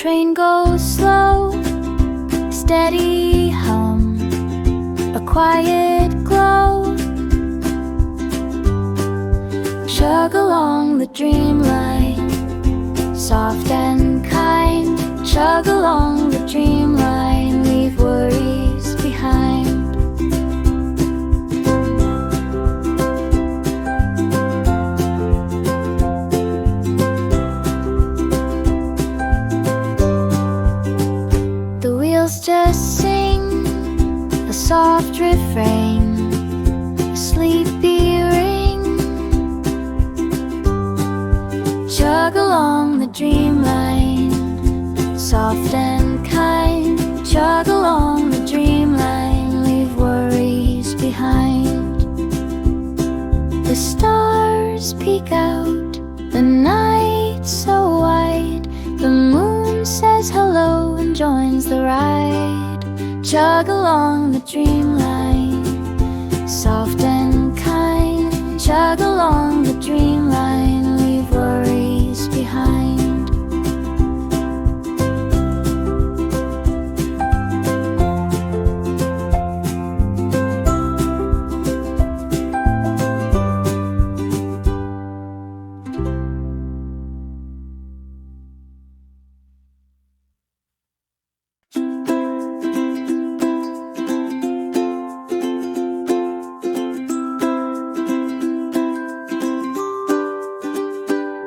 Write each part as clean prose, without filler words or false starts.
train goes slow, steady hum, a quiet glow. Chug along the dream line, soft and kind. Chug along the dream line, leave worries behind. The wheels just sing a soft refrain, a sleepy ring. Chug along the dream line, soft and kind. Chug along the dream line, leave worries behind. The stars peek out, the night's so wide. The moon says hello and joins the ride. Chug along the dream line, soft and kind. Chug along the dream line, leave worries behind.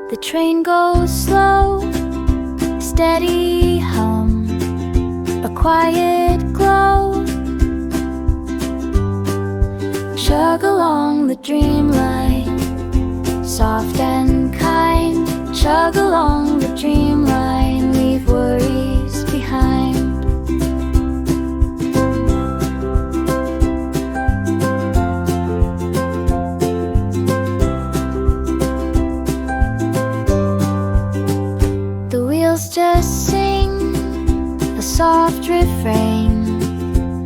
The train goes slow, steady hum, a quiet glow. Chug along the dream line, soft and kind. Chug along the dream line, leave worries behind. Just sing a soft refrain,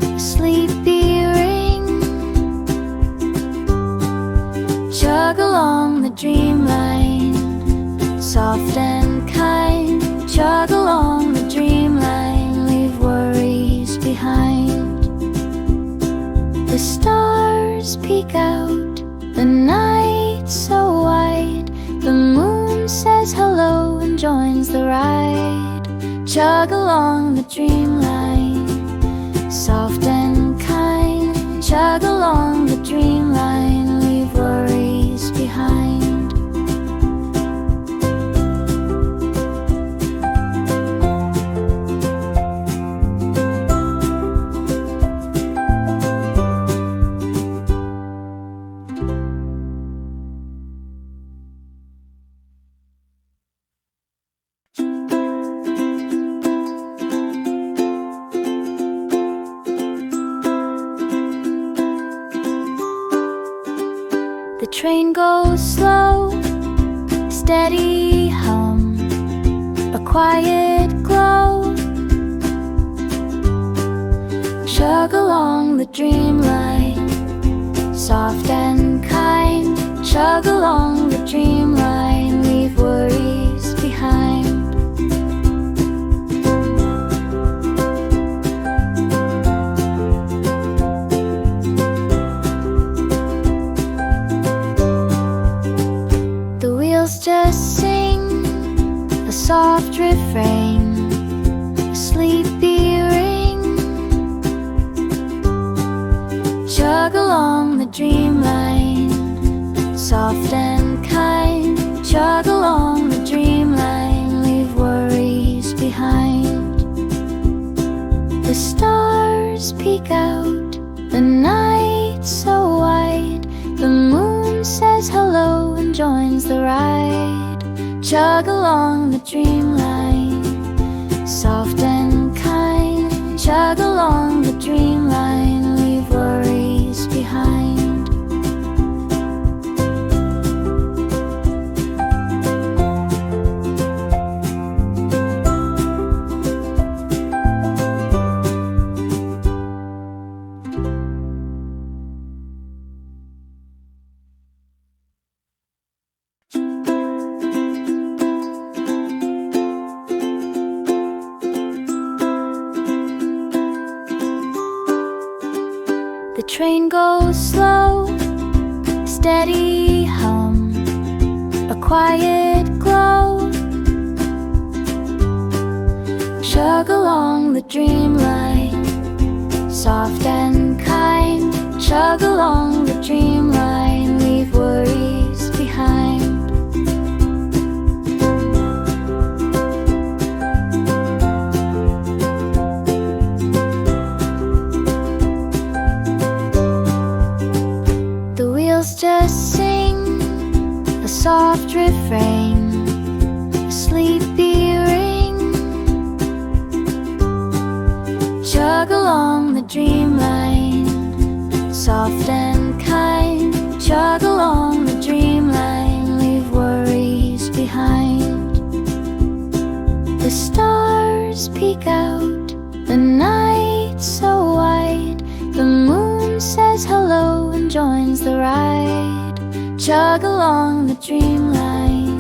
a sleepy ring. Chug along the dream line, soft and kind. Chug along the dream line, leave worries behind. The stars peek out, the night's so wide. The moon says hello and joins the ride. Chug along the dream line, soft and kind. Chug along the dream line, leave worries behind. The train goes slow, steady hum, a quiet glow. Chug along the dream line, soft and kind. Chug along the dream line, leave worries behind. Just sing a soft refrain, a sleepy ring. Chug along the dream line, soft and kind. Chug along the dream line, leave worries behind. The stars peek out, the night's so wide. The moon says hello and joins the ride. Chug along the dream line, soft and kind. Chug along the dream line, leave worries behind. The train goes slow, steady hum, a quiet glow. Chug along the dreamline, soft and kind. Chug along the dreamline, leave worries behind. The wheels just sing a soft refrain, a sleepy ring. Chug along the dreamline, soft and kind. Chug along the dreamline, leave worries behind. The stars peek out, the night's so wide. The moon says hello and joins the ride. Chug along the dreamline,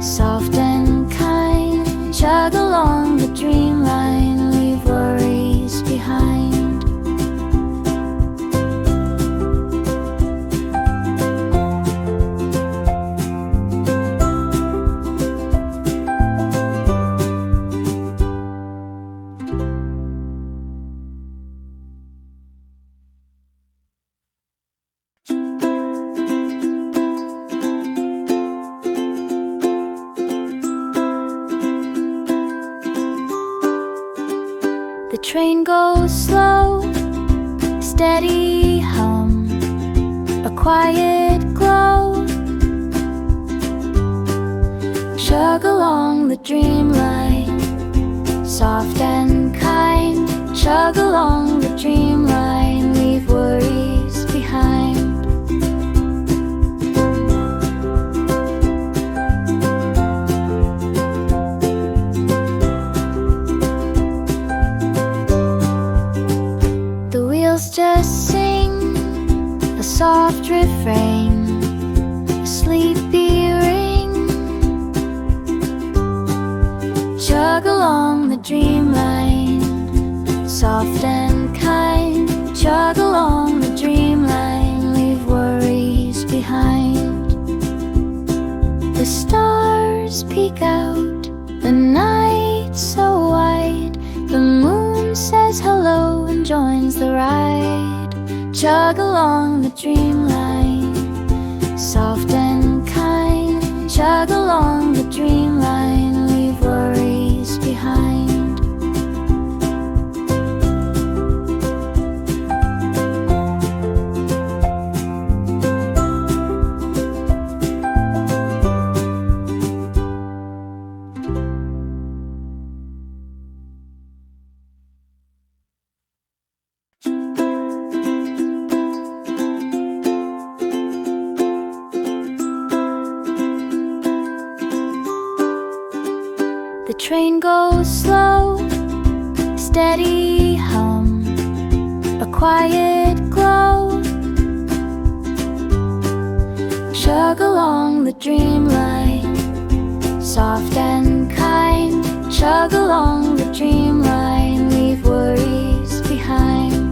soft and kind. Chug along the dreamline, leave worries behind. The train goes slow, steady hum, a quiet glow. Chug along the dreamline, soft and kind. Chug along the dreamline, leave worries behind. Just sing a soft refrain, a sleepy ring. Chug along the dreamline, soft and kind. Chug along the dreamline, leave worries behind. The stars peek out, the night's so wide. The moon says hello and joins the ride. Chug along the dreamline, soft and kind. Chug along the dreamline, leave worries behind. The train goes slow, steady hum, a quiet glow. Chug along the dreamline, soft and kind. Chug along the dreamline, leave worries behind.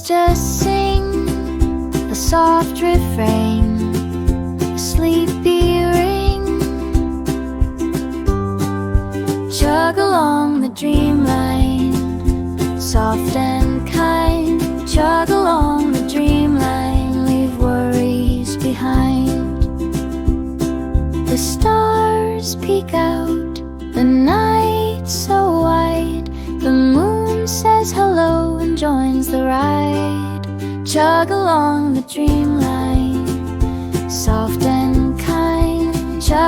Just sing a soft refrain, a sleepy ring. Chug along the dreamline, soft and kind. Chug along the dreamline, leave worries behind. The stars peek out, the night's so wide. The moon says hello and joins the ride. Chug along the dreamline, soft and kind. Chug